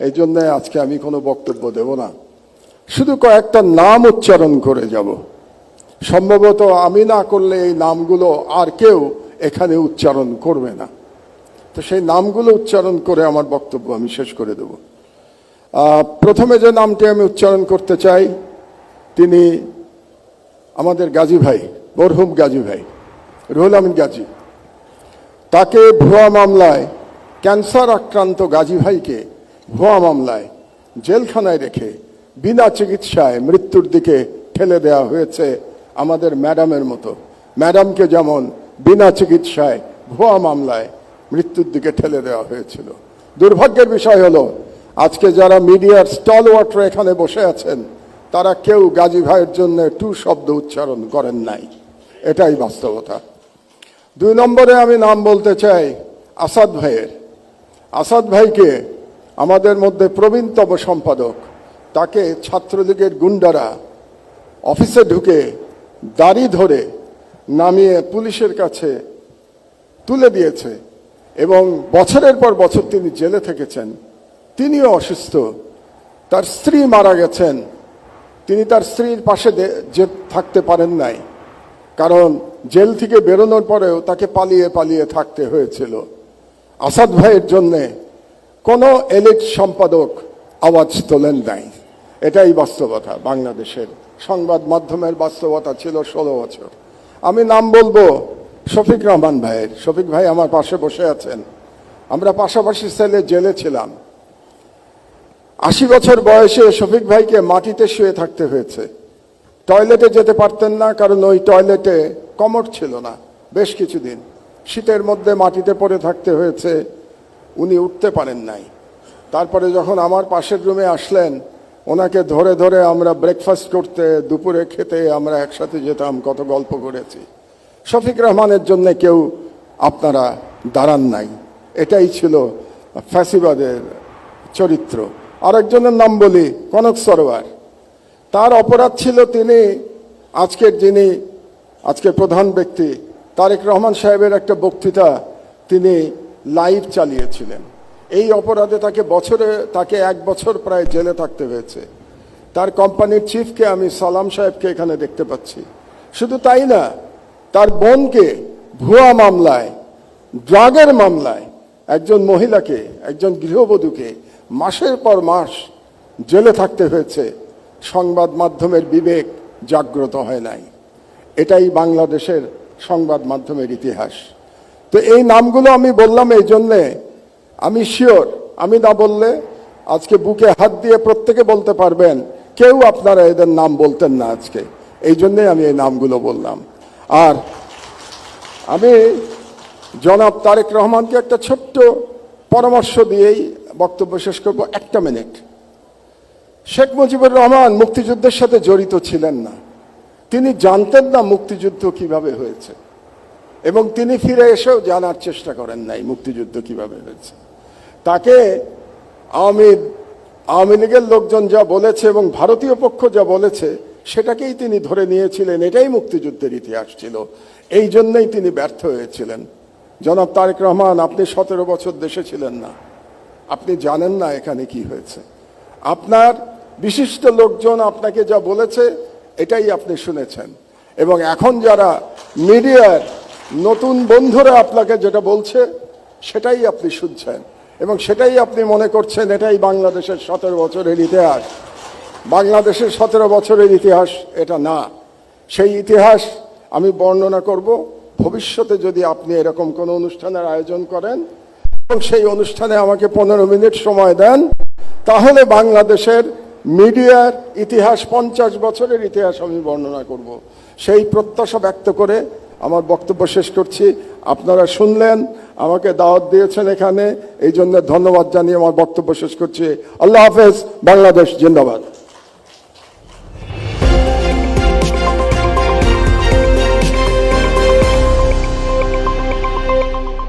এই জন্য আজকে আমি কোনো বক্তব্য দেব না, শুধু কয়েকটা নাম উচ্চারণ করে যাব। সম্ভবত আমি না করলে এই নামগুলো আর কেউ এখানে উচ্চারণ করবে না, তো সেই নামগুলো উচ্চারণ করে আমার বক্তব্য আমি শেষ করে দেব। প্রথমে যে নামটি আমি উচ্চারণ করতে চাই, তিনি আমাদের গাজী ভাই, মরহুম গাজী ভাই রুহুল আমিন গাজী। তাকে ভুয়া মামলায়, ক্যান্সার আক্রান্ত গাজী ভাইকে ভুয়া মামলায় জেলখানায় রেখে বিনা চিকিৎসায় মৃত্যুর দিকে ঠেলে দেওয়া হয়েছে আমাদের ম্যাডামের মতো। ম্যাডামকে যেমন বিনা চিকিৎসায় ভুয়া মামলায় মৃত্যুর দিকে ঠেলে দেওয়া হয়েছিল। দুর্ভাগ্যের বিষয় হলো আজকে যারা মিডিয়ার স্টলওয়ার্টার এখানে বসে আছেন, তারা কেউ গাজী ভাইয়ের জন্য টু শব্দ উচ্চারণ করেন নাই, এটাই বাস্তবতা। 2 নম্বরে আমি নাম বলতে চাই আসাদ ভাইয়ের। আসাদ ভাইকে আমাদের মধ্যে প্রবীণতম সম্পাদক, তাকে ছাত্রলীগের গুন্ডারা অফিসে ঢুকে দাড়ি ধরে নামিয়ে পুলিশের কাছে তুলে দিয়েছে এবং বছরের পর বছর তিনি জেলে থেকেছেন। তিনিও অসুস্থ, তার স্ত্রী মারা গেছেন, তিনি তার স্ত্রীর পাশে যে থাকতে পারেন নাই, কারণ জেল থেকে বেরোনোর পরেও তাকে পালিয়ে পালিয়ে থাকতে হয়েছিল। আসাদ ভাইয়ের জন্যে কোনো এলিট সম্পাদক আওয়াজ তোলেন নাই, এটাই বাস্তবতা। বাংলাদেশের সংবাদ মাধ্যমের বাস্তবতা ছিল 16 বছর। আমি নাম বলবো শফিক রহমান ভাইয়ের। শফিক ভাই আমার পাশে বসে আছেন, আমরা পাশাপাশি সেলে জেলে ছিলাম। 80 বছর বয়সে শফিক ভাইকে মাটিতে শুয়ে থাকতে হয়েছে, টয়লেটে যেতে পারতেন না, কারণ ওই টয়লেটে কমোড ছিল না। বেশ কিছুদিন শীতের মধ্যে মাটিতে পড়ে থাকতে হয়েছে, উনি উঠতে পারেন নাই। তারপরে যখন আমার পাশের রুমে আসলেন, ওনাকে ধরে ধরে আমরা ব্রেকফাস্ট করতে, দুপুরে খেতে আমরা একসাথে যেতাম, কত গল্প করেছি। শফিক রহমানের জন্য কেউ আপনারা দাঁড়ান নাই, এটাই ছিল ফ্যাসিবাদের চরিত্র। আরেকজনের নাম বলি কনক সরোয়ার। তার অপরাধ ছিল তিনি আজকের প্রধান ব্যক্তি তারেক রহমান সাহেবের একটা বক্তৃতা তিনি লাইভ চালিয়েছিলেন। এই অপরাধে তাকে 1 বছর প্রায় জেলে থাকতে হয়েছে। তার কোম্পানির চিফকে আমি সালাম সাহেবকে এখানে দেখতে পাচ্ছি। শুধু তাই না, তার বোনকে ভুয়া মামলায়, ড্রাগের মামলায় একজন মহিলাকে, একজন গৃহবধূকে মাসের পর মাস জেলে থাকতে হয়েছে। সংবাদ মাধ্যমের বিবেক জাগ্রত হয় নাই, এটাই বাংলাদেশের সংবাদ মাধ্যমের ইতিহাস। তো এই নামগুলো আমি বললাম এই জন্যে, আমি শিওর আমি না বললে আজকে বুকে হাত দিয়ে প্রত্যেকে বলতে পারবেন কেউ আপনারা এদের নাম বলতেন না আজকে, এই জন্যে আমি এই নামগুলো বললাম। আর আমি জনাব তারেক রহমানকে একটা ছোট্ট পরামর্শ দিয়েই বক্তব্য শেষ করব, 1 মিনিট। শেখ মুজিবুর রহমান মুক্তিযুদ্ধের সাথে জড়িত ছিলেন না, তিনি জানতেন না মুক্তিযুদ্ধ কিভাবে হয়েছে, এবং তিনি ফিরে এসেও জানার চেষ্টা করেন নাই মুক্তিযুদ্ধ কিভাবে হয়েছে। তাকে আওয়ামী লীগের লোকজন যা বলেছে এবং ভারতীয় পক্ষ যা বলেছে সেটাকেই তিনি ধরে নিয়েছিলেন, এটাই মুক্তিযুদ্ধের ইতিহাস ছিল। এই জন্যই তিনি ব্যর্থ হয়েছিলেন। জনাব তারেক রহমান, আপনি 17 বছর দেশে ছিলেন না, আপনি জানেন না এখানে কি হয়েছে। আপনার বিশিষ্ট লোকজন আপনাকে যা বলেছে এটাই আপনি শুনেছেন, এবং এখন যারা মিডিয়ার নতুন বন্ধুরা আপনাকে যেটা বলছে সেটাই আপনি শুনছেন, এবং সেটাই আপনি মনে করছেন এটাই বাংলাদেশের 17 বছরের ইতিহাস। বাংলাদেশের 17 বছরের ইতিহাস এটা না। সেই ইতিহাস আমি বর্ণনা করব ভবিষ্যতে যদি আপনি এরকম কোনো অনুষ্ঠানের আয়োজন করেন এবং সেই অনুষ্ঠানে আমাকে 15 মিনিট সময় দেন, তাহলে বাংলাদেশের মিডিয়ার ইতিহাস, 50 বছরের ইতিহাস আমি বর্ণনা করব। সেই প্রত্যাশা ব্যক্ত করে আমার বক্তব্য শেষ করছি। আপনারা শুনলেন, আমাকে দাওয়াত দিয়েছেন এখানে, এই জন্য ধন্যবাদ জানিয়ে আমার বক্তব্য শেষ করছি। আল্লাহ হাফেজ, বাংলাদেশ জিন্দাবাদ।